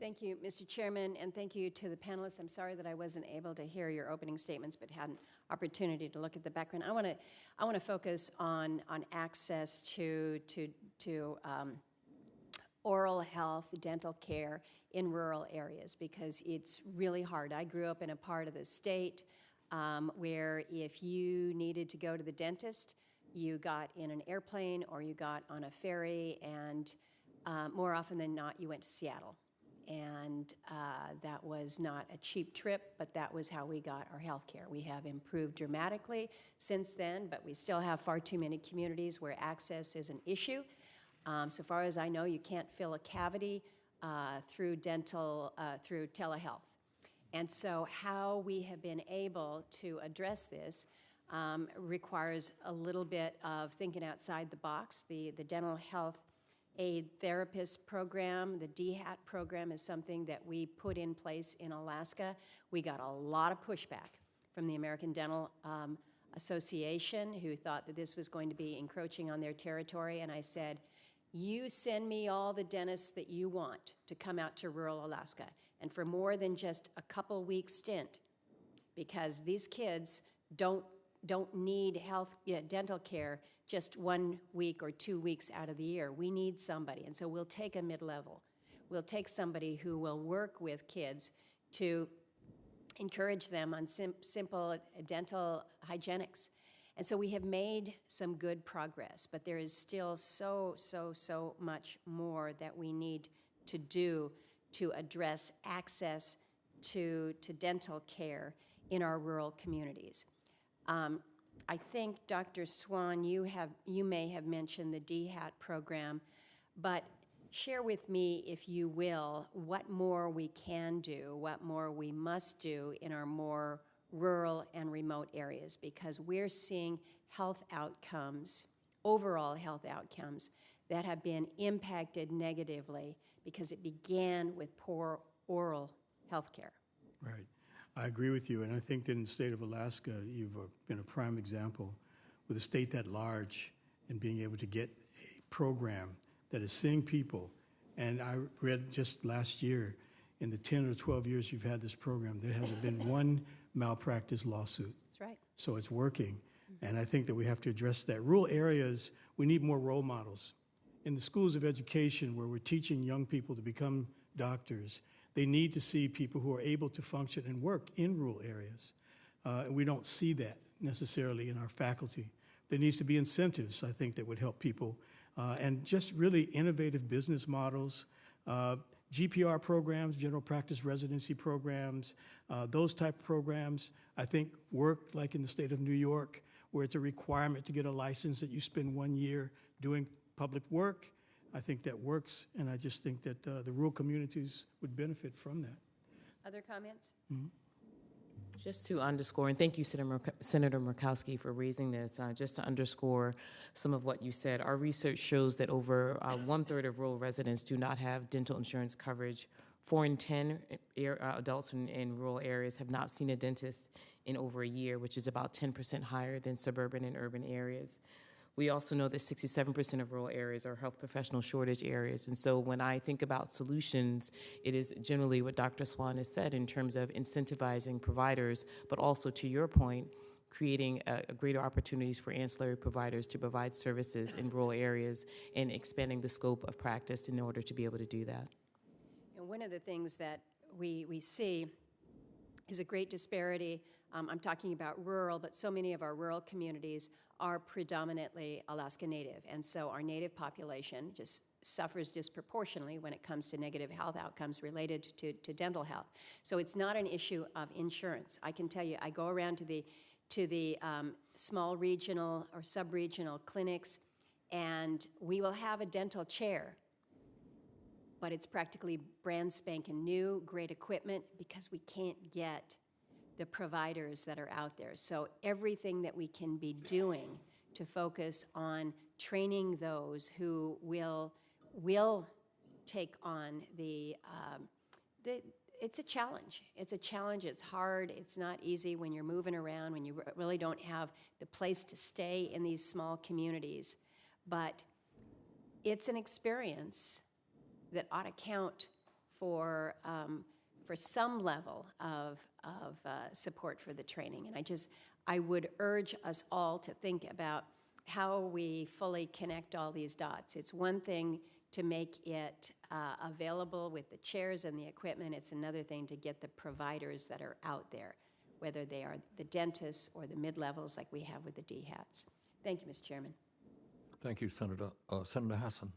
Thank you, Mr. Chairman, and thank you to the panelists. I'm sorry that I wasn't able to hear your opening statements, but had an opportunity to look at the background. I want to focus on access to oral health, dental care in rural areas, because it's really hard. I grew up in a part of the state where if you needed to go to the dentist, you got in an airplane or you got on a ferry, and more often than not, you went to Seattle. And that was not a cheap trip, but that was how we got our health care. We have improved dramatically since then, but we still have far too many communities where access is an issue. So far as I know, you can't fill a cavity through telehealth. And so how we have been able to address this requires a little bit of thinking outside the box. The dental health aid therapist program, the DHAT program, is something that we put in place in Alaska. We got a lot of pushback from the American Dental Association, who thought that this was going to be encroaching on their territory, and I said, you send me all the dentists that you want to come out to rural Alaska, and for more than just a couple weeks stint, because these kids don't need dental care just 1 week or 2 weeks out of the year. We need somebody, and so we'll take a mid-level. We'll take somebody who will work with kids to encourage them on simple dental hygienics. And so we have made some good progress, but there is still so much more that we need to do to address access to dental care in our rural communities. I think, Dr. Swan, you may have mentioned the DHAT program, but share with me, if you will, what more we can do, what more we must do in our more rural and remote areas, because we're seeing health outcomes, overall health outcomes, that have been impacted negatively because it began with poor oral health care. Right. I agree with you, and I think that in the state of Alaska, you've been a prime example with a state that large and being able to get a program that is seeing people. And I read just last year, in the 10 or 12 years you've had this program, there hasn't been one malpractice lawsuit. That's right. So it's working, and I think that we have to address that. Rural areas, we need more role models. In the schools of education where we're teaching young people to become doctors, they need to see people who are able to function and work in rural areas. We don't see that necessarily in our faculty. There needs to be incentives, I think, that would help people, and just really innovative business models, GPR programs, general practice residency programs, those type of programs, I think, work like in the state of New York, where it's a requirement to get a license that you spend 1 year doing public work. I think that works, and I just think that the rural communities would benefit from that. Other comments? Mm-hmm. Just to underscore, and thank you, Senator Murkowski, for raising this, just to underscore some of what you said, our research shows that over 1/3 of rural residents do not have dental insurance coverage. 4 in 10 adults in rural areas have not seen a dentist in over a year, which is about 10% higher than suburban and urban areas. We also know that 67% of rural areas are health professional shortage areas. And so when I think about solutions, it is generally what Dr. Swan has said in terms of incentivizing providers, but also, to your point, creating greater opportunities for ancillary providers to provide services in rural areas and expanding the scope of practice in order to be able to do that. And one of the things that we see is a great disparity. I'm talking about rural, but so many of our rural communities are predominantly Alaska Native, and so our Native population just suffers disproportionately when it comes to negative health outcomes related to dental health. So it's not an issue of insurance. I can tell you, I go around to the small regional or sub-regional clinics, and we will have a dental chair, but it's practically brand spanking new, great equipment, because we can't get the providers that are out there. So everything that we can be doing to focus on training those who will take on it's a challenge. It's a challenge. It's hard. It's not easy when you're moving around, when you really don't have the place to stay in these small communities. But it's an experience that ought to count for some level of support for the training. And I would urge us all to think about how we fully connect all these dots. It's one thing to make it available with the chairs and the equipment. It's another thing to get the providers that are out there, whether they are the dentists or the mid-levels like we have with the DHATs. Thank you, Mr. Chairman. Thank you, Senator. Senator Hassan.